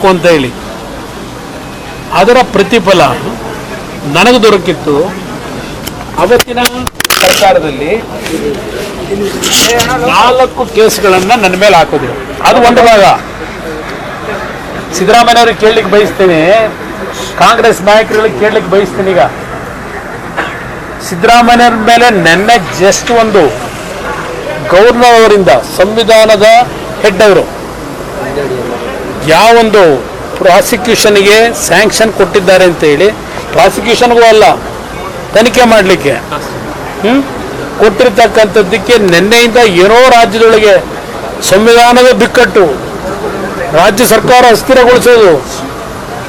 ಅಂತ ಹೇಳಿ ಅದರ ಪ್ರತಿಫಲ ನನಗೆ ದೊರಕಿತ್ತು. ಅವತ್ತಿನ ಸರ್ಕಾರದಲ್ಲಿ 4 ಕೇಸ್ಗಳನ್ನು ನನ್ನ ಮೇಲೆ ಹಾಕಿದ್ರು. ಅದು ಒಂದು ಭಾಗ. ಸಿದ್ದರಾಮಯ್ಯವ್ರಿಗೆ ಕೇಳಲಿಕ್ಕೆ ಬಯಸ್ತೀನಿ, ಕಾಂಗ್ರೆಸ್ ನಾಯಕರುಗಳಿಗೆ ಕೇಳಲಿಕ್ಕೆ ಬಯಸ್ತೀನಿ. ಈಗ ಸಿದ್ದರಾಮಯ್ಯವ್ರ ಮೇಲೆ ನೆನ್ನೆ ಜಸ್ಟ್ ಒಂದು ಗವರ್ನರ್ ಅವರಿಂದ, ಸಂವಿಧಾನದ ಹೆಡ್ ಅವರು ಯಾವೊಂದು ಪ್ರಾಸಿಕ್ಯೂಷನ್ಗೆ ಸ್ಯಾಂಕ್ಷನ್ ಕೊಟ್ಟಿದ್ದಾರೆ ಅಂತ ಹೇಳಿ, ಪ್ರಾಸಿಕ್ಯೂಷನ್ಗೂ ಅಲ್ಲ ತನಿಖೆ ಮಾಡಲಿಕ್ಕೆ ಕೊಟ್ಟಿರ್ತಕ್ಕಂಥದ್ದಕ್ಕೆ ನಿನ್ನೆಯಿಂದ ಏನೋ ರಾಜ್ಯದೊಳಗೆ ಸಂವಿಧಾನದ ಬಿಕ್ಕಟ್ಟು, ರಾಜ್ಯ ಸರ್ಕಾರ ಅಸ್ಥಿರಗೊಳಿಸೋದು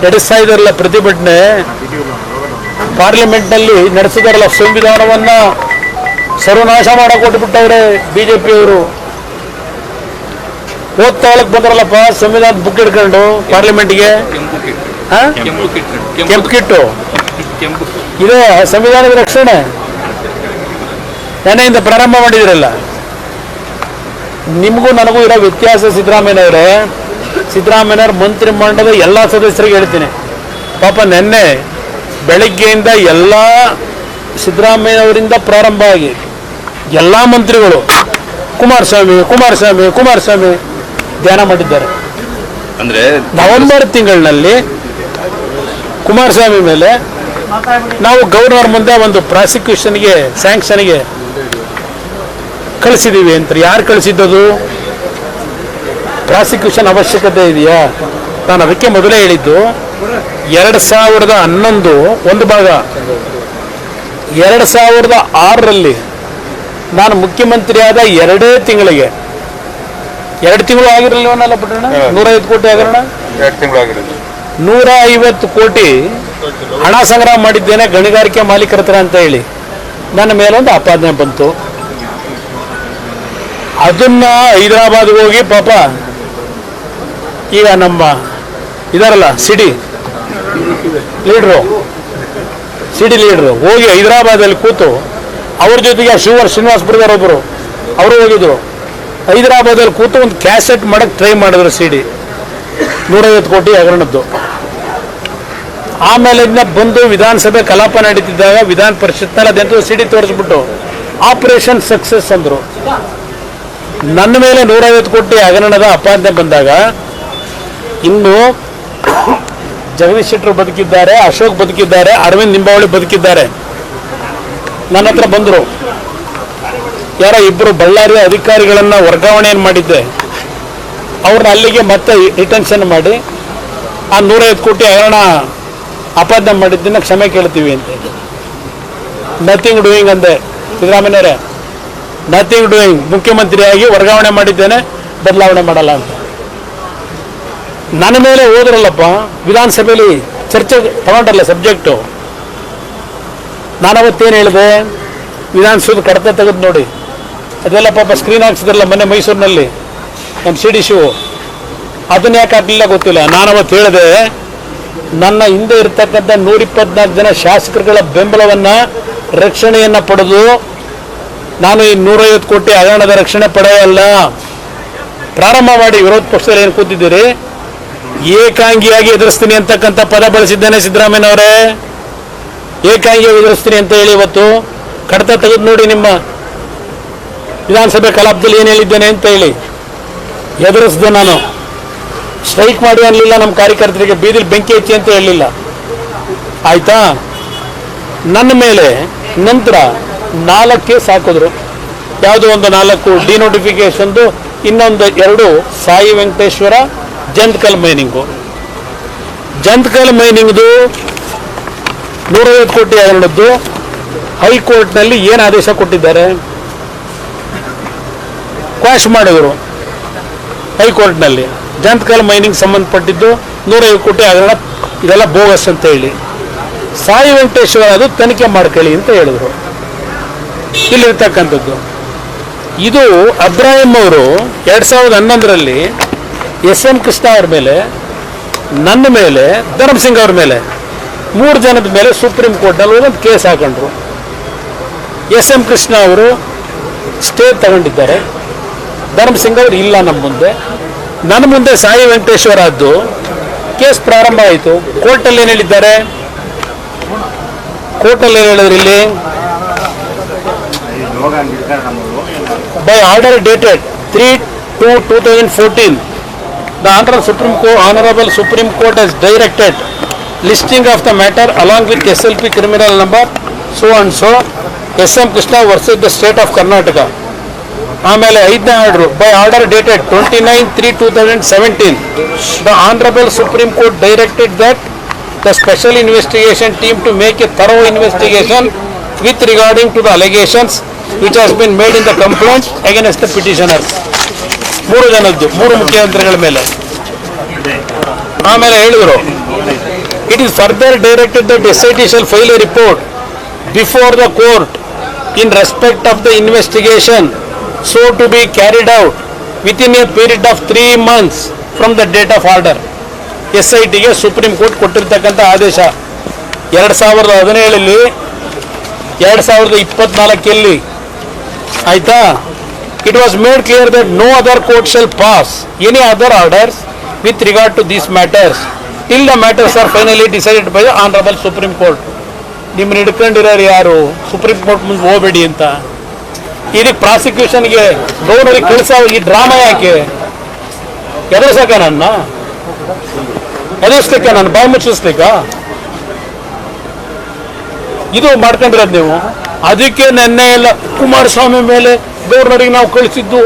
ನಡೆಸ್ತಾ ಇದಾರಲ್ಲ ಪ್ರತಿಭಟನೆ. ಪಾರ್ಲಿಮೆಂಟ್ನಲ್ಲಿ ನಡೆಸಿದಾರಲ್ಲ, ಸಂವಿಧಾನವನ್ನ ಸರ್ವನಾಶ ಮಾಡಿಕೊಟ್ಬಿಟ್ಟವ್ರೆ ಬಿಜೆಪಿಯವರು. ಓದ್ತಾಳಕ್ಕೆ ಬಂದ್ರಲ್ಲಪ್ಪ ಸಂವಿಧಾನದ ಬುಕ್ ಹಿಡ್ಕೊಂಡು ಪಾರ್ಲಿಮೆಂಟ್ಗೆ. ಕೆಂಪು ಕಿಟ್ಟು ಇದೆ ಸಂವಿಧಾನದ ರಕ್ಷಣೆ. ನೆನೆಯಿಂದ ಪ್ರಾರಂಭ ಮಾಡಿದಿರಲ್ಲ. ನಿಮಗೂ ನನಗೂ ಇರೋ ವ್ಯತ್ಯಾಸ, ಸಿದ್ದರಾಮಯ್ಯನವರೇ, ಸಿದ್ದರಾಮಯ್ಯನವ್ರ ಮಂತ್ರಿ ಮಂಡಲದ ಎಲ್ಲ ಸದಸ್ಯರಿಗೆ ಹೇಳ್ತೀನಿ, ಪಾಪ ನೆನ್ನೆ ಬೆಳಗ್ಗೆಯಿಂದ ಎಲ್ಲ ಸಿದ್ದರಾಮಯ್ಯನವರಿಂದ ಪ್ರಾರಂಭ ಆಗಿ ಎಲ್ಲ ಮಂತ್ರಿಗಳು ಕುಮಾರಸ್ವಾಮಿ ಕುಮಾರಸ್ವಾಮಿ ಕುಮಾರಸ್ವಾಮಿ ಧ್ಯಾನ ಮಾಡಿದ್ದಾರೆ. ಅಂದ್ರೆ ನವೆಂಬರ್ ತಿಂಗಳಿನಲ್ಲಿ ಕುಮಾರಸ್ವಾಮಿ ಮೇಲೆ ನಾವು ಗವರ್ನರ್ ಮುಂದೆ ಒಂದು ಪ್ರಾಸಿಕ್ಯೂಷನ್ಗೆ ಸ್ಯಾಂಕ್ಷನ್ಗೆ ಕಳಿಸಿದ್ದೀವಿ ಅಂತ. ಯಾರು ಕಳಿಸಿದ್ದದು? ಪ್ರಾಸಿಕ್ಯೂಷನ್ ಅವಶ್ಯಕತೆ ಇದೆಯಾ? ನಾನು ಅದಕ್ಕೆ ಮೊದಲೇ ಹೇಳಿದ್ದು, 2011 ಒಂದು ಭಾಗ, 2006ರಲ್ಲಿ ನಾನು ಮುಖ್ಯಮಂತ್ರಿ ಆದ 2 ತಿಂಗಳಿಗೆ, 2 ತಿಂಗಳು ಆಗಿರಲಿಲ್ಲವನ್ನಲ್ಲ ಪಟ್ಟಣ, 150 ಕೋಟಿ ಹಗರಣ, 2 ತಿಂಗಳು ಆಗಿರಲಿಲ್ಲ, 150 ಕೋಟಿ ಹಣ ಸಂಗ್ರಹ ಮಾಡಿದ್ದೇನೆ ಗಣಿಗಾರಿಕೆ ಮಾಲೀಕರ ಹತ್ರ ಅಂತ ಹೇಳಿ ನನ್ನ ಮೇಲೊಂದು ಆಪಾದನೆ ಬಂತು. ಅದನ್ನ ಹೈದರಾಬಾದ್ಗೆ ಹೋಗಿ ಪಾಪ ಈಗ ನಮ್ಮ ಇದಾರಲ್ಲ ಸಿಡಿ ಲೀಡ್ರು ಹೋಗಿ ಹೈದರಾಬಾದಲ್ಲಿ ಕೂತು ಅವ್ರ ಜೊತೆಗೆ ಶ್ರೀನಿವಾಸಪುರದವ್ರು ಒಬ್ಬರು ಅವರು ಹೋಗಿದ್ರು. ಹೈದರಾಬಾದಲ್ಲಿ ಕೂತು ಒಂದು ಕ್ಯಾಸೆಟ್ ಮಾಡಕ್ಕೆ ಟ್ರೈ ಮಾಡಿದ್ರು ಸಿಡಿ 150 ಕೋಟಿ ಹಗರಣದ್ದು. ಆಮೇಲೆ ಇದನ್ನ ಬಂದು ವಿಧಾನಸಭೆ ಕಲಾಪ ನಡೀತಿದ್ದಾಗ ವಿಧಾನ ಪರಿಷತ್ನಲ್ಲಿ ಅದೆಂತೂ ಸಿಡಿ ತೋರಿಸ್ಬಿಟ್ಟು ಆಪರೇಷನ್ ಸಕ್ಸಸ್ ಅಂದರು. ನನ್ನ ಮೇಲೆ 150 ಕೋಟಿ ಹಗರಣದ ಅಪಾದನೆ ಬಂದಾಗ ಇನ್ನು ಜಗದೀಶ್ ಶೆಟ್ಟರು ಬದುಕಿದ್ದಾರೆ, ಅಶೋಕ್ ಬದುಕಿದ್ದಾರೆ, ಅರವಿಂದ್ ನಿಂಬಾವಳಿ ಬದುಕಿದ್ದಾರೆ. ನನ್ನ ಹತ್ರ ಬಂದರು. ಯಾರೋ 2 ಬಳ್ಳಾರಿಯ ಅಧಿಕಾರಿಗಳನ್ನ ವರ್ಗಾವಣೆಯನ್ನು ಮಾಡಿದ್ದೆ, ಅವ್ರನ್ನ ಅಲ್ಲಿಗೆ ಮತ್ತೆ ರಿಟೆನ್ಷನ್ ಮಾಡಿ ಆ 150 ಕೋಟಿ ಹಗರಣ ಅಪಾದನೆ ಮಾಡಿದ್ದನ್ನ ಕ್ಷಮೆ ಕೇಳ್ತೀವಿ ಅಂತ. ನಥಿಂಗ್ ಡೂಯಿಂಗ್ ಅಂದೆ. ಸಿದ್ದರಾಮಯ್ಯರೇ, ನಥಿಂಗ್ ಡೂಯಿಂಗ್, ಮುಖ್ಯಮಂತ್ರಿಯಾಗಿ ವರ್ಗಾವಣೆ ಮಾಡಿದ್ದೇನೆ, ಬದಲಾವಣೆ ಮಾಡಲ್ಲ ಅಂತ. ನನ್ನ ಮೇಲೆ ಹೋದ್ರಲ್ಲಪ್ಪ ವಿಧಾನಸಭೆಯಲ್ಲಿ ಚರ್ಚೆ ತಗೊಂಡ್ರಲ್ಲ ಸಬ್ಜೆಕ್ಟು. ನಾನು ಅವತ್ತೇನು ಹೇಳಿದೆ, ವಿಧಾನಸೌಧ ಕಡತ ತೆಗೆದು ನೋಡಿ, ಅದೆಲ್ಲ ಪಾಪ ಸ್ಕ್ರೀನ್ ಹಾಕ್ಸಿದ್ರಲ್ಲ ಮೊನ್ನೆ ಮೈಸೂರಿನಲ್ಲಿ ನಮ್ಮ ಸಿಡಿ ಶಿವು, ಅದನ್ನ ಯಾಕೆ ಹಾಕಲಿಲ್ಲ ಗೊತ್ತಿಲ್ಲ. ನಾನು ಅವತ್ತು ಹೇಳಿದೆ, ನನ್ನ ಹಿಂದೆ ಇರ್ತಕ್ಕಂಥ 124 ಜನ ಶಾಸಕರುಗಳ ಬೆಂಬಲವನ್ನು, ರಕ್ಷಣೆಯನ್ನು ಪಡೆದು ನಾನು ಈ 150 ಕೋಟಿ ಹಗರಣದ ರಕ್ಷಣೆ ಪಡೆಯಲ್ಲ. ಪ್ರಾರಂಭ ಮಾಡಿ ವಿರೋಧ ಪಕ್ಷದಲ್ಲಿ ಏನು ಕೂತಿದ್ದೀರಿ, ಏಕಾಂಗಿಯಾಗಿ ಎದುರಿಸ್ತೀನಿ ಅಂತಕ್ಕಂಥ ಪದ ಬಳಸಿದ್ದೇನೆ ಸಿದ್ದರಾಮಯ್ಯನವರೇ. ಏಕಾಂಗಿಯಾಗಿ ಎದುರಿಸ್ತೀನಿ ಅಂತ ಹೇಳಿ ಇವತ್ತು ಕಡತ ತೆಗೆದು ನೋಡಿ, ನಿಮ್ಮ ವಿಧಾನಸಭೆ ಕಲಾಪದಲ್ಲಿ ಏನು ಹೇಳಿದ್ದೇನೆ ಅಂತ ಹೇಳಿ ಎದುರಿಸಿದೆ. ನಾನು ಸ್ಟ್ರೈಕ್ ಮಾಡಿ ಅನ್ನಲಿಲ್ಲ, ನಮ್ಮ ಕಾರ್ಯಕರ್ತರಿಗೆ ಬೀದಿಲಿ ಬೆಂಕಿ ಹಚ್ಚಿ ಅಂತ ಹೇಳಲಿಲ್ಲ, ಆಯ್ತಾ. ನನ್ನ ಮೇಲೆ ನಂತರ 4 ಕೇಸ್ ಹಾಕಿದ್ರು. ಯಾವುದೋ ಒಂದು 4 ಡಿನೋಟಿಫಿಕೇಶನ್ದು, ಇನ್ನೊಂದು 2 ಸಾಯಿ ವೆಂಕಟೇಶ್ವರ ಜಂತ್ಕಲ್ ಮೈನಿಂಗು. ಜಂತ್ಕಲ್ ಮೈನಿಂಗ್ದು 150 ಕೋಟಿ ಹಗರಣದ್ದು ಹೈಕೋರ್ಟ್ನಲ್ಲಿ ಏನು ಆದೇಶ ಕೊಟ್ಟಿದ್ದಾರೆ, ಕ್ವಾಶ್ ಮಾಡಿದರು ಹೈಕೋರ್ಟ್ನಲ್ಲಿ. ಜಂತ್ಕಲ್ ಮೈನಿಂಗ್ ಸಂಬಂಧಪಟ್ಟಿದ್ದು 150 ಕೋಟಿ ಹಗರಣ, ಇದೆಲ್ಲ ಬೋಗಸ್ ಅಂತ ಹೇಳಿ. ಸಾಯಿ ವೆಂಕಟೇಶ್ವರ ಅದು ತನಿಖೆ ಮಾಡ್ಕೊಳ್ಳಿ ಅಂತ ಹೇಳಿದ್ರು. ಇಲ್ಲಿರ್ತಕ್ಕಂಥದ್ದು ಇದು ಅಬ್ರಾಹಿಂ ಅವರು 2011ರಲ್ಲಿ SM ಕೃಷ್ಣ ಅವ್ರ ಮೇಲೆ, ನನ್ನ ಮೇಲೆ, ಧರ್ಮಸಿಂಗ್ ಅವ್ರ ಮೇಲೆ, 3 ಜನದ ಮೇಲೆ ಸುಪ್ರೀಂ ಕೋರ್ಟ್ನಲ್ಲಿ ಒಂದು ಕೇಸ್ ಹಾಕೊಂಡ್ರು. SM ಕೃಷ್ಣ ಅವರು ಸ್ಟೇ ತಗೊಂಡಿದ್ದಾರೆ, ಧರ್ಮಸಿಂಗ್ ಅವರು ಇಲ್ಲ ನಮ್ಮ ಮುಂದೆ. ನನ್ನ ಮುಂದೆ ಸಾಯಿ ವೆಂಕಟೇಶ್ವರ ಆದ್ದು ಕೇಸ್ ಪ್ರಾರಂಭ ಆಯಿತು. ಕೋರ್ಟಲ್ಲಿ ಏನು ಹೇಳಿದ್ದಾರೆ? ಕೋರ್ಟಲ್ಲಿ ಏನು ಹೇಳಿದ್ರು ಇಲ್ಲಿ? By order dated 3/2/2014 the Honorable Supreme Court has directed listing of the matter along with SLP criminal number so and so SM Krishna versus the state of Karnataka. ಆಮೇಲೆ 5ನೇ order by order dated 29/3/2017 the Honorable Supreme Court directed that the special investigation team to make a thorough investigation with regarding to the allegations which has been made in the complaint against the petitioners. 3 ಜನದ್ದು 3 ಮುಖ್ಯಮಂತ್ರಿಗಳ ಮೇಲೆ. ಆಮೇಲೆ ಹೇಳಿದರು it is further directed that SIT shall file a report before the court in respect of the investigation so to be carried out within a period of 3 months from the date of order. SITಗೆ supreme court ಕೊಟ್ಟಿರ್ತಕ್ಕಂಥ ಆದೇಶ 2017 2024 ಆಯ್ತಾ? It was made clear that no other court shall pass any other orders with regard to these matters till the matters are finally decided by the Honorable Supreme Court. ನಿಮ್ಮನ್ನ ಹಿಡ್ಕೊಂಡಿರೋರು ಯಾರು? Supreme court ಮುಂದೆ ಹೋಗಬೇಡಿ ಅಂತ. ಇದಕ್ಕೆ ಪ್ರಾಸಿಕ್ಯೂಷನ್ಗೆ ಗೌರ್ನರಿಗೆ ಕೆಲಸ, ಈ drama ಯಾಕೆ? ಎದುರಿಸಕ ನನ್ನ ಎದುರಿಸ್ಲಿಕ್ಕ ನಾನು ಬಾಯಿ ಮುಚ್ಚಿಸ್ಲಿಕ್ಕ ಇದು ಮಾಡ್ಕೊಂಡಿರೋದು ನೀವು. ಅದಕ್ಕೆ ನೆನ್ನೆ ಎಲ್ಲ ಕುಮಾರಸ್ವಾಮಿ ಮೇಲೆ ಗೌರ್ನರಿಗೆ ನಾವು ಕಳಿಸಿದ್ದು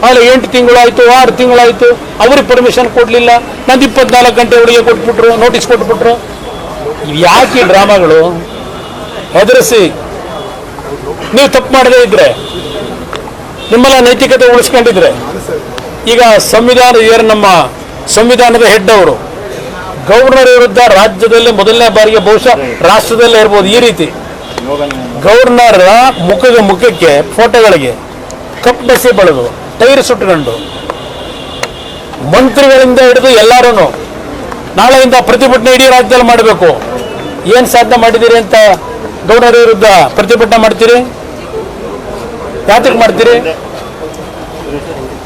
ಅಲ್ಲಿ 8 ತಿಂಗಳಾಯಿತು 6 ತಿಂಗಳಾಯಿತು, ಅವ್ರಿಗೆ ಪರ್ಮಿಷನ್ ಕೊಡಲಿಲ್ಲ. ನಂದು 24 ಗಂಟೆ ಒಳಗೆ ಕೊಟ್ಬಿಟ್ರು, ನೋಟಿಸ್ ಕೊಟ್ಬಿಟ್ರು. ಯಾಕೆ ಈ ಡ್ರಾಮಾಗಳು? ಹೆದರಿಸಿ ನೀವು ತಪ್ಪು ಮಾಡದೇ ಇದ್ರೆ, ನಿಮ್ಮೆಲ್ಲ ನೈತಿಕತೆ ಉಳಿಸ್ಕೊಂಡಿದ್ರೆ, ಈಗ ನಮ್ಮ ಸಂವಿಧಾನದ ಹೆಡ್ ಅವರು ಗವರ್ನರ್ ವಿರುದ್ಧ ರಾಜ್ಯದಲ್ಲಿ ಮೊದಲನೇ ಬಾರಿಗೆ ಬಹುಶಃ ರಾಷ್ಟ್ರದಲ್ಲೇ ಇರ್ಬೋದು ಈ ರೀತಿ ಗವರ್ನರ್ ಮುಖಕ್ಕೆ ಫೋಟೋಗಳಿಗೆ ಕಪ್ಪು ಬಸಿ ಬೆಳೆದು ಟೈರ್ ಸುಟ್ಕೊಂಡು ಮಂತ್ರಿಗಳಿಂದ ಹಿಡಿದು ಎಲ್ಲರೂ ನಾಳೆಯಿಂದ ಪ್ರತಿಭಟನೆ ಇಡೀ ರಾಜ್ಯದಲ್ಲಿ ಮಾಡಬೇಕು. ಏನು ಸಾಧನೆ ಮಾಡಿದ್ದೀರಿ ಅಂತ ಗವರ್ನರ್ ವಿರುದ್ಧ ಪ್ರತಿಭಟನೆ ಮಾಡ್ತೀರಿ? ಯಾತಕ್ಕೆ ಮಾಡ್ತೀರಿ?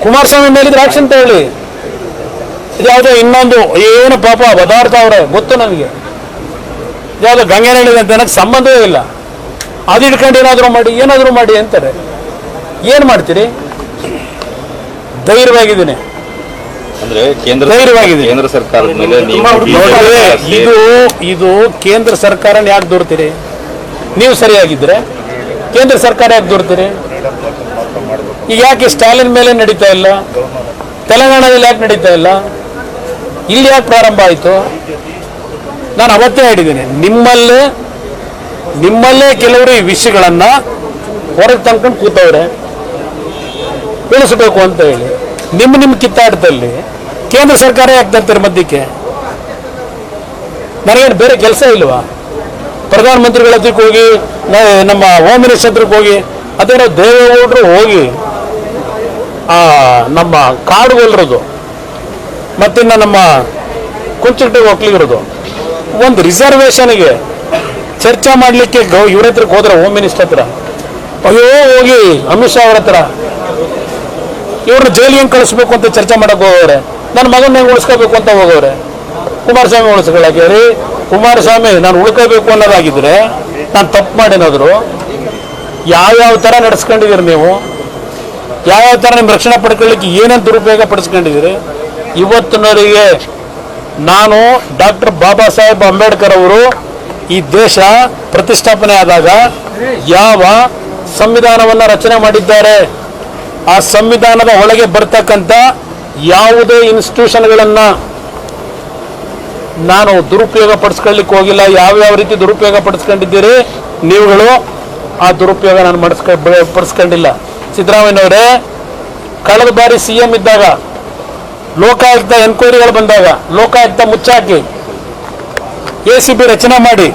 ಕುಮಾರಸ್ವಾಮಿ ಮೇಲಿದ್ರೆ ಆಕ್ಷನ್ ತಗೊಳ್ಳಿ. ಇದ್ಯಾವುದೋ ಇನ್ನೊಂದು ಏನು ಪಾಪ ಬದಾಡ್ತಾ ಅವ್ರೆ ಗೊತ್ತು ನನಗೆ. ಯಾವುದೋ ಗಂಗೆನಹಳ್ಳಿ ಅಂತ ನನಗೆ ಸಂಬಂಧವೇ ಇಲ್ಲ. ಅದು ಹಿಡ್ಕೊಂಡು ಏನಾದರೂ ಮಾಡಿ ಅಂತಾರೆ. ಏನು ಮಾಡ್ತೀರಿ? ಧೈರ್ಯವಾಗಿದ್ದೀನಿ. ಅಂದ್ರೆ ಧೈರ್ಯವಾಗಿದ್ದೀನಿ. ಕೇಂದ್ರ ಸರ್ಕಾರದ ಮೇಲೆ ಇದು ಕೇಂದ್ರ ಸರ್ಕಾರನ ಯಾಕೆ ದೂರ್ತೀರಿ? ನೀವು ಸರಿಯಾಗಿದ್ರೆ ಕೇಂದ್ರ ಸರ್ಕಾರ ಯಾಕೆ ದೂರ್ತೀರಿ? ಈಗ ಯಾಕೆ ಸ್ಟಾಲಿನ್ ಮೇಲೆ ನಡೀತಾ ಇಲ್ಲ? ತೆಲಂಗಾಣದಲ್ಲಿ ಯಾಕೆ ನಡೀತಾ ಇಲ್ಲ? ಇಲ್ಲಿ ಯಾಕೆ ಪ್ರಾರಂಭ ಆಯಿತು? ನಾನು ಅವತ್ತೇ ಹೇಳಿದ್ದೀನಿ, ನಿಮ್ಮಲ್ಲೇ ಕೆಲವರು ಈ ವಿಷಯಗಳನ್ನು ಹೊರಗೆ ತಂದ್ಕೊಂಡು ಕೂತವ್ರೆ ತಿಳಿಸ್ಬೇಕು ಅಂತ ಹೇಳಿ. ನಿಮ್ಮ ಕಿತ್ತಾಟದಲ್ಲಿ ಕೇಂದ್ರ ಸರ್ಕಾರ ಯಾಕೆ ತರ್ತಾರೆ ಮಧ್ಯಕ್ಕೆ? ನನಗೇನು ಬೇರೆ ಕೆಲಸ ಇಲ್ವಾ? ಪ್ರಧಾನಮಂತ್ರಿಗಳ ಹತ್ರಕ್ಕೆ ಹೋಗಿ, ನಮ್ಮ ಹೋಮ್ ಮಿನಿಸ್ಟರ್ ಹತ್ರಕ್ಕೆ ಹೋಗಿ, ಅದೇನೋ ದೇವೇಗೌಡರು ಹೋಗಿ ನಮ್ಮ ಕಾಡುಗೊಲ್ಲರದು ಮತ್ತಿನ್ನು ನಮ್ಮ ಕುಂಚಿಟ್ಟಿಗೆ ಹೋಗ್ಲಿರೋದು ಒಂದು ರಿಸರ್ವೇಷನ್ಗೆ ಚರ್ಚೆ ಮಾಡಲಿಕ್ಕೆ ಇವ್ರ ಹತ್ರಕ್ಕೆ ಹೋದ್ರೆ ಹೋಮ್ ಮಿನಿಸ್ಟರ್ ಹತ್ರ, ಅಯ್ಯೋ ಹೋಗಿ ಅಮಿತ್ ಶಾ ಅವ್ರ ಹತ್ರ ಇವ್ರನ್ನ ಜೈಲಿಗೆ ಹೆಂಗೆ ಕಳಿಸ್ಬೇಕು ಅಂತ ಚರ್ಚೆ ಮಾಡಕ್ಕೆ ಹೋಗೋರೆ. ನನ್ನ ಮಗನ ಹೆಂಗೆ ಉಳಿಸ್ಕೋಬೇಕು ಅಂತ ಹೋಗೋರೆ. ಕುಮಾರಸ್ವಾಮಿ ಉಳಿಸ್ಕೊಳ್ಳೋಕೆ ರೀ, ಕುಮಾರಸ್ವಾಮಿ ನಾನು ಉಳ್ಕೋಬೇಕು ಅನ್ನೋದಾಗಿದ್ರೆ ನಾನು ತಪ್ಪು ಮಾಡಿನಾದ್ರು ಯಾವ್ಯಾವ ಥರ ನಡೆಸ್ಕೊಂಡಿದ್ದೀರಿ ನೀವು? ಯಾವ್ಯಾವ ಥರ ನಿಮ್ಮ ರಕ್ಷಣೆ ಪಡ್ಕೊಳ್ಳಿಕ್ಕೆ ಏನೇನು ದುರುಪಯೋಗ ಪಡಿಸ್ಕೊಂಡಿದ್ದೀರಿ? ಇವತ್ತಿನವರಿಗೆ ನಾನು ಡಾಕ್ಟರ್ ಬಾಬಾ ಸಾಹೇಬ್ ಅಂಬೇಡ್ಕರ್ ಅವರು ಈ ದೇಶ ಪ್ರತಿಷ್ಠಾಪನೆ ಆದಾಗ ಯಾವ ಸಂವಿಧಾನವನ್ನು ರಚನೆ ಮಾಡಿದ್ದಾರೆ, ಆ ಸಂವಿಧಾನದ ಒಳಗೆ ಬರ್ತಕ್ಕಂಥ ಯಾವುದೇ ಇನ್ಸ್ಟಿಟ್ಯೂಷನ್ಗಳನ್ನು ನಾನು ದುರುಪಯೋಗ ಪಡಿಸ್ಕೊಳ್ಳಿಕ್ಕೆ ಹೋಗಿಲ್ಲ. ಯಾವ್ಯಾವ ರೀತಿ ದುರುಪಯೋಗ ಪಡಿಸ್ಕೊಂಡಿದ್ದೀರಿ ನೀವುಗಳು, ಆ ದುರುಪಯೋಗ ನಾನು ಪಡಿಸ್ಕೊಂಡಿಲ್ಲ. ಸಿದ್ದರಾಮಯ್ಯನವರೇ, ಕಳೆದ ಬಾರಿ CM ಇದ್ದಾಗ ಲೋಕಾಯುಕ್ತ ಎನ್ಕ್ವೈರಿಗಳು ಬಂದಾಗ ಲೋಕಾಯುಕ್ತ ಮುಚ್ಚಾಕಿ ACB ರಚನೆ ಮಾಡಿ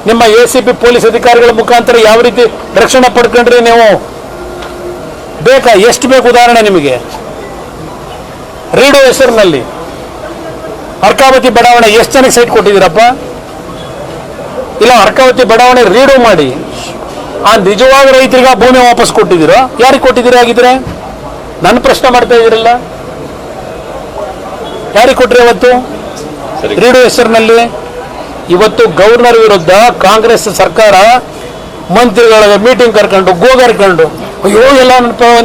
ನಿಮ್ಮ ACB ಪೊಲೀಸ್ ಅಧಿಕಾರಿಗಳ ಮುಖಾಂತರ ಯಾವ ರೀತಿ ರಕ್ಷಣೆ ಪಡ್ಕೊಂಡ್ರಿ ನೀವು? ಬೇಕಾ? ಎಷ್ಟು ಬೇಕು ಉದಾಹರಣೆ ನಿಮಗೆ? ರೀಡೋ ಹೆಸರಿನಲ್ಲಿ ಅರ್ಕಾವತಿ ಬಡಾವಣೆ ಎಷ್ಟು ಜನಕ್ಕೆ ಸೈಟ್ ಕೊಟ್ಟಿದ್ದೀರಪ್ಪ? ಇಲ್ಲ, ಅರ್ಕಾವತಿ ಬಡಾವಣೆ ರೀಡೋ ಮಾಡಿ ಆ ನಿಜವಾದ ರೈತರಿಗೆ ಆ ಭೂಮಿ ವಾಪಸ್ ಕೊಟ್ಟಿದ್ದೀರೋ? ಯಾರಿಗೆ ಕೊಟ್ಟಿದ್ದೀರಿ ಆಗಿದ್ರೆ? ನನ್ನ ಪ್ರಶ್ನೆ ಮಾಡ್ತಾ ಇದ್ದೀರಲ್ಲ, ಯಾರಿಗೆ ಕೊಟ್ರಿ ಅವತ್ತು? ಸರಿ. ರೀಡು ಹೆಸರಿನಲ್ಲಿ ಇವತ್ತು ಗವರ್ನರ್ ವಿರುದ್ಧ ಕಾಂಗ್ರೆಸ್ ಸರ್ಕಾರ ಮಂತ್ರಿಗಳ ಮೀಟಿಂಗ್ ಕರ್ಕೊಂಡು ಗೋಗರ್ಕೊಂಡು ಅಯ್ಯೋ ಎಲ್ಲ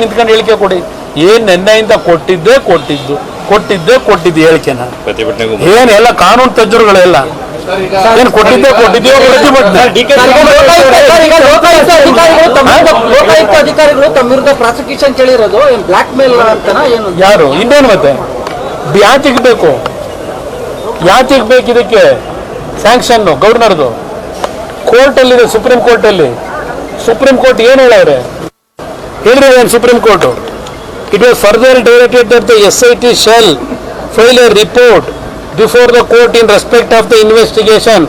ನಿಂತ್ಕೊಂಡು ಹೇಳಿಕೆ ಕೊಡಿ. ಏನ್ ನೆನ್ನೆಯಿಂದ ಕೊಟ್ಟಿದ್ದು ಹೇಳಿಕೆನ ಪ್ರತಿಭಟನೆಗೂ ಏನೆಲ್ಲ ಕಾನೂನು ತಜ್ಞರುಗಳೆಲ್ಲ ಏನ್ ಕೊಟ್ಟಿದ್ದೆ ಪ್ರತಿಭಟನೆ. ಲೋಕಾಯುಕ್ತ ಅಧಿಕಾರಿಗಳು ತಮ್ಮ ವಿರುದ್ಧ ಪ್ರಾಸಿಕ್ಯೂಷನ್ ಕೇಳಿರೋದು ಬ್ಲಾಕ್ ಮೇಲ್ ಅಂತನಾ ಏನು? ಯಾರು ಇನ್ನೇನು ಮತ್ತೆ ಯಾತಿಗೆ ಬೇಕು ಇದಕ್ಕೆ ಸ್ಯಾಂಕ್ಷನ್ ಗವರ್ನರ್ದು ಕೋರ್ಟಲ್ಲಿದೆ, ಸುಪ್ರೀಂ ಕೋರ್ಟ್ ಏನು ಹೇಳವ್ರೆ ಹೇಳಿದ್ರೆ supreme court it was further directed that the SIT shall file a report before the court in respect of the investigation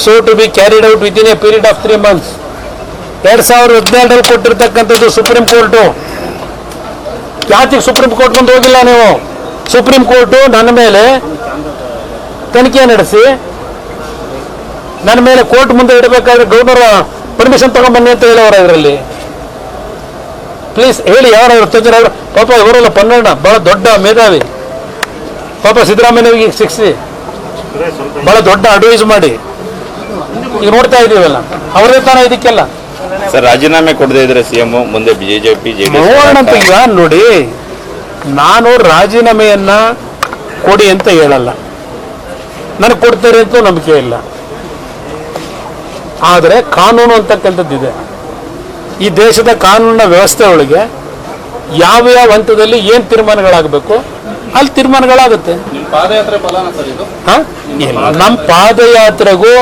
show to be carried out within a period of 3 months. 2017 ಕೊಟ್ಟಿರ್ತಕ್ಕಂಥದ್ದು supreme court. ಯಾತಿಗೆ supreme court ಮುಂದೆ ಹೋಗಿಲ್ಲ ನೀವು? Supreme court ನನ್ನ ಮೇಲೆ ತನಿಖೆ ನಡೆಸಿ ನನ್ನ ಮೇಲೆ ಕೋರ್ಟ್ ಮುಂದೆ ಇಡಬೇಕಾದ್ರೆ ಗವರ್ನರ್ ಪರ್ಮಿಷನ್ ತಗೊಂಡ್ಬನ್ನಿ ಅಂತ ಹೇಳೋರು ಇದರಲ್ಲಿ. ಪ್ಲೀಸ್ ಹೇಳಿ ಯಾರು ತಜ್ಞರವರು? ಪಾಪ ಇವರೆಲ್ಲ ಪನ್ನಣ್ಣ ಬಹಳ ದೊಡ್ಡ ಮೇಧಾವಿ, ಪಾಪ ಸಿದ್ದರಾಮಯ್ಯನಿಗೆ ಶಿಕ್ಷೆ ಬಹಳ ದೊಡ್ಡ ಅಡ್ವೈಸ್ ಮಾಡಿ ಈಗ ನೋಡ್ತಾ ಇದೀವಲ್ಲ, ಅವರೇ ತಾನೇ ಇದಕ್ಕೆಲ್ಲ ಸರ್ ರಾಜೀನಾಮೆ ಕೊಡದೇ ಇದ್ರೆ CM ಮುಂದೆ ಬಿಜೆಪಿ ನೋಡೋಣ ಅಂತ. ಈಗ ನೋಡಿ, ನಾನು ರಾಜೀನಾಮೆಯನ್ನ ಕೊಡಿ ಅಂತ ಹೇಳಲ್ಲ, ನನಗೆ ಕೊಡ್ತಾರೆ ಅಂತ ನಂಬಿಕೆ ಇಲ್ಲ. ಆದರೆ ಕಾನೂನು ಅಂತಕ್ಕಂಥದ್ದಿದೆ. ಈ ದೇಶದ ಕಾನೂನಿನ ವ್ಯವಸ್ಥೆ ಒಳಗೆ ಯಾವ ಹಂತದಲ್ಲಿ ಏನು ತೀರ್ಮಾನಗಳಾಗಬೇಕು ಅಲ್ಲಿ ತೀರ್ಮಾನಗಳಾಗುತ್ತೆ. ನಮ್ಮ ಪಾದಯಾತ್ರೆಗೂ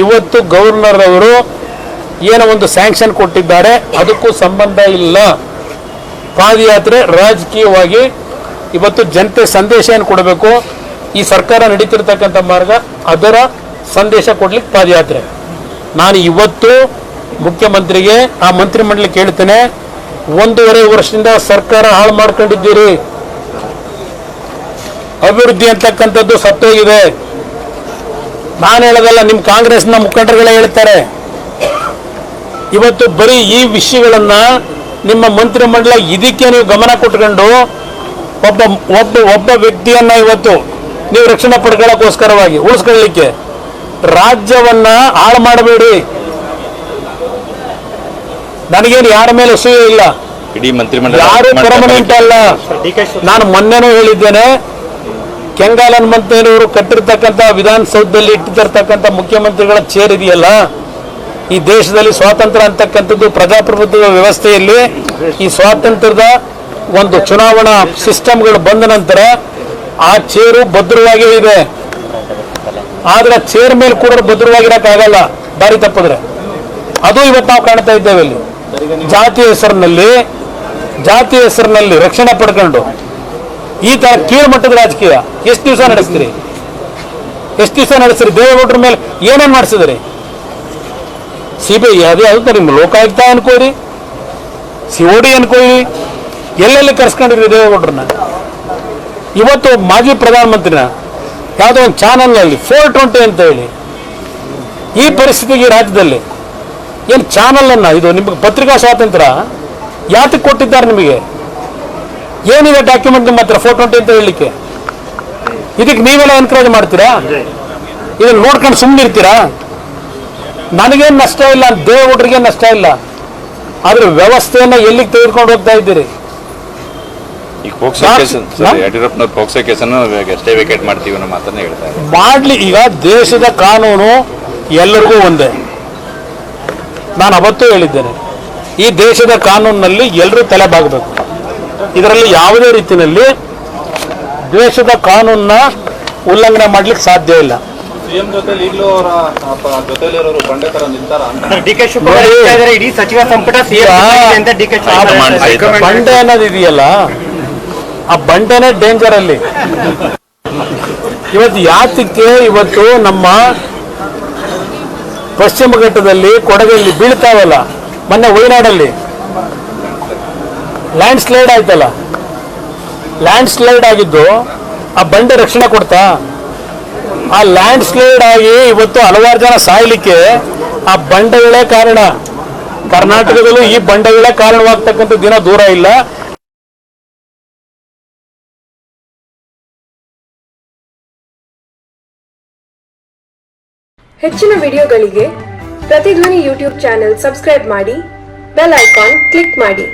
ಇವತ್ತು ಗವರ್ನರ್ ಅವರು ಏನೋ ಒಂದು ಸ್ಯಾಂಕ್ಷನ್ ಕೊಟ್ಟಿದ್ದಾರೆ, ಅದಕ್ಕೂ ಸಂಬಂಧ ಇಲ್ಲ. ಪಾದಯಾತ್ರೆ ರಾಜಕೀಯವಾಗಿ ಇವತ್ತು ಜನತೆ ಸಂದೇಶ ಏನು ಕೊಡಬೇಕು, ಈ ಸರ್ಕಾರ ನಡೀತಿರ್ತಕ್ಕಂಥ ಮಾರ್ಗ ಅದರ ಸಂದೇಶ ಕೊಡ್ಲಿಕ್ಕೆ ಪಾದಯಾತ್ರೆ. ನಾನು ಇವತ್ತು ಮುಖ್ಯಮಂತ್ರಿಗೆ ಆ ಮಂತ್ರಿಮಂಡಲ ಕೇಳ್ತೇನೆ, 1.5 ವರ್ಷದಿಂದ ಸರ್ಕಾರ ಹಾಳು ಮಾಡ್ಕೊಂಡಿದ್ದೀರಿ, ಅಭಿವೃದ್ಧಿ ಅಂತಕ್ಕಂಥದ್ದು ಸತ್ತೋಗಿದೆ. ನಾನು ಹೇಳೋದಲ್ಲ, ನಿಮ್ಮ ಕಾಂಗ್ರೆಸ್ನ ಮುಖಂಡರುಗಳೇ ಹೇಳ್ತಾರೆ. ಇವತ್ತು ಬರೀ ಈ ವಿಷಯಗಳನ್ನ ನಿಮ್ಮ ಮಂತ್ರಿಮಂಡಲ ಇದಕ್ಕೆ ನೀವು ಗಮನ ಕೊಟ್ಕೊಂಡು ಒಬ್ಬ ವ್ಯಕ್ತಿಯನ್ನ ಇವತ್ತು ನೀವು ರಕ್ಷಣೆ ಪಡ್ಕೊಳ್ಳೋಕ್ಕೋಸ್ಕರವಾಗಿ ಉಳಿಸ್ಕೊಳ್ಳಿಕ್ಕೆ ರಾಜ್ಯವನ್ನ ಹಾಳು ಮಾಡಬೇಡಿ. ನನಗೇನು ಯಾರ ಮೇಲೆ ಅಸೂಯೆ ಇಲ್ಲ, ಇಡೀ ಮಂತ್ರಿಮಂಡಲ ಯಾರು ಪರ್ಮನೆಂಟ್ ಅಲ್ಲ. ನಾನು ಮೊನ್ನೆನೂ ಹೇಳಿದ್ದೇನೆ, ಕೆಂಗಾಲ್ ಹನುಮಂತಯ್ಯನವರು ಕಟ್ಟಿರ್ತಕ್ಕಂಥ ವಿಧಾನಸೌಧದಲ್ಲಿ ಇಟ್ಟಿರ್ತಕ್ಕಂಥ ಮುಖ್ಯಮಂತ್ರಿಗಳ ಚೇರ್ ಇದೆಯಲ್ಲ, ಈ ದೇಶದಲ್ಲಿ ಸ್ವಾತಂತ್ರ್ಯ ಅಂತಕ್ಕಂಥದ್ದು ಪ್ರಜಾಪ್ರಭುತ್ವ ವ್ಯವಸ್ಥೆಯಲ್ಲಿ ಈ ಸ್ವಾತಂತ್ರ್ಯದ ಒಂದು ಚುನಾವಣಾ ಸಿಸ್ಟಮ್ಗಳು ಬಂದ ನಂತರ ಆ ಚೇರು ಭದ್ರವಾಗಿ ಇದೆ. ಆದ್ರೆ ಚೇರ್ ಮೇಲೆ ಕೂಡ ಭದ್ರವಾಗಿರಕ್ಕಾಗಲ್ಲ ದಾರಿ ತಪ್ಪಿದ್ರೆ. ಅದು ಇವತ್ತು ನಾವು ಕಾಣ್ತಾ ಇದ್ದೇವೆ. ಇಲ್ಲಿ ಜಾತಿ ಹೆಸರಿನಲ್ಲಿ ರಕ್ಷಣೆ ಪಡ್ಕೊಂಡು ಈ ತರ ಕೀಳ್ಮಟ್ಟದ ರಾಜಕೀಯ ಎಷ್ಟು ದಿವಸ ನಡೆಸ್ತೀರಿ? ದೇವೇಗೌಡರ ಮೇಲೆ ಏನೇನು ಮಾಡಿಸಿದ್ರಿ? CBI ಅದೇ ಅದು ನಿಮ್ಮ ಲೋಕಾಯುಕ್ತ ಅನ್ಕೋರಿ, COD ಅನ್ಕೋರಿ, ಎಲ್ಲೆಲ್ಲಿ ಕರ್ಸ್ಕೊಂಡಿದ್ರಿ ದೇವೇಗೌಡರನ್ನ. ಇವತ್ತು ಮಾಜಿ ಪ್ರಧಾನಮಂತ್ರಿನ ಯಾವುದೋ ಒಂದು ಚಾನಲ್ನಲ್ಲಿ 420 ಅಂತ ಹೇಳಿ ಈ ಪರಿಸ್ಥಿತಿಗೆ ರಾಜ್ಯದಲ್ಲಿ ಏನು ಚಾನಲ್ ಅನ್ನ ಇದು ನಿಮಗೆ ಪತ್ರಿಕಾ ಸ್ವಾತಂತ್ರ್ಯ ಯಾತಕ್ಕೆ ಕೊಟ್ಟಿದ್ದಾರೆ? ನಿಮಗೆ ಏನಿದೆ ಡಾಕ್ಯುಮೆಂಟ್ ನಿಮ್ಮ ಹತ್ರ 420 ಅಂತ ಹೇಳಲಿಕ್ಕೆ? ಇದಕ್ಕೆ ನೀವೆಲ್ಲ ಎನ್ಕರೇಜ್ ಮಾಡ್ತೀರಾ? ಇದನ್ನು ನೋಡ್ಕೊಂಡು ಸುಮ್ಮನೆ ಇರ್ತೀರಾ? ನನಗೇನು ನಷ್ಟ ಇಲ್ಲ, ದೇವೇಗೌಡರಿಗೆ ನಷ್ಟ ಇಲ್ಲ. ಆದ್ರೆ ವ್ಯವಸ್ಥೆಯನ್ನ ಎಲ್ಲಿಗೆ ತೆಗೆದುಕೊಂಡು ಹೋಗ್ತಾ ಇದ್ದೀರಿ? ಈಗ ಪೋಕ್ಸೋ ಕೇಸ್ ಯಡಿಯೂರಪ್ಪನವ್ರ ಪೋಕ್ಸೋ ಕೇಸನ್ನು ಅಷ್ಟೇ ವೇಕೇಟ್ ಮಾಡ್ತೀವಿ ಅನ್ನೋ ಮಾತನ್ನ ಹೇಳ್ತಾರೆ. ಮಾಡ್ಲಿ. ಈಗ ದೇಶದ ಕಾನೂನು ಎಲ್ಲರಿಗೂ ಒಂದೇ. ನಾನು ಅವತ್ತೂ ಹೇಳಿದ್ದೇನೆ, ಈ ದೇಶದ ಕಾನೂನಿನಲ್ಲಿ ಎಲ್ಲರೂ ತಲೆಬಾಗಬೇಕು. ಇದರಲ್ಲಿ ಯಾವುದೇ ರೀತಿಯಲ್ಲಿ ದೇಶದ ಕಾನೂನನ್ನ ಉಲ್ಲಂಘನೆ ಮಾಡ್ಲಿಕ್ಕೆ ಸಾಧ್ಯ ಇಲ್ಲ. CM ಜೊತೆಲಿ ಈಗಲೂ ಅವರ ಜೊತೆಲಿರೋರು ಬಂಡೆ ತರ ನಿಂತಾರ ಅಂತ DK ಶಿವಕುಮಾರ್ ಹೇಳ್ತಾ ಇದ್ದಾರೆ, ಇಡೀ ಸಚಿವ ಸಂಪುಟ CM ಅಂತ DK ಶಿವಕುಮಾರ್. ಬಂಡೆ ಅನ್ನೋದು ಇದೆಯಲ್ಲ, ಆ ಬಂಡೆನೇ ಡೇಂಜರ್ ಅಲ್ಲಿ. ಇವತ್ತು ಯಾತಕ್ಕೆ ಇವತ್ತು ನಮ್ಮ ಪಶ್ಚಿಮ ಘಟ್ಟದಲ್ಲಿ ಕೊಡಗಲ್ಲಿ ಬೀಳ್ತಾವಲ್ಲ, ಮೊನ್ನೆ ವಯನಾಡಲ್ಲಿ ಲ್ಯಾಂಡ್ ಸ್ಲೈಡ್ ಆಯ್ತಲ್ಲ, ಲ್ಯಾಂಡ್ ಸ್ಲೈಡ್ ಆಗಿದ್ದು ಆ ಬಂಡೆ ರಕ್ಷಣೆ ಕೊಡ್ತಾ? ಆ ಲ್ಯಾಂಡ್ ಸ್ಲೈಡ್ ಆಗಿ ಇವತ್ತು ಹಲವಾರು ಜನ ಸಾಯ್ಲಿಕ್ಕೆ ಆ ಬಂಡೆಗಳೇ ಕಾರಣ. ಕರ್ನಾಟಕದಲ್ಲೂ ಈ ಬಂಡೆಗಳೇ ಕಾರಣವಾಗ್ತಕ್ಕಂಥ ದಿನ ದೂರ ಇಲ್ಲ. ಹೆಚ್ಚಿನ ವಿಡಿಯೋಗಳಿಗೆ ಪ್ರತಿಧ್ವನಿ ಯೂಟ್ಯೂಬ್ ಚಾನೆಲ್ ಸಬ್ಸ್ಕ್ರೈಬ್ ಮಾಡಿ, ಬೆಲ್ ಐಕಾನ್ ಕ್ಲಿಕ್ ಮಾಡಿ.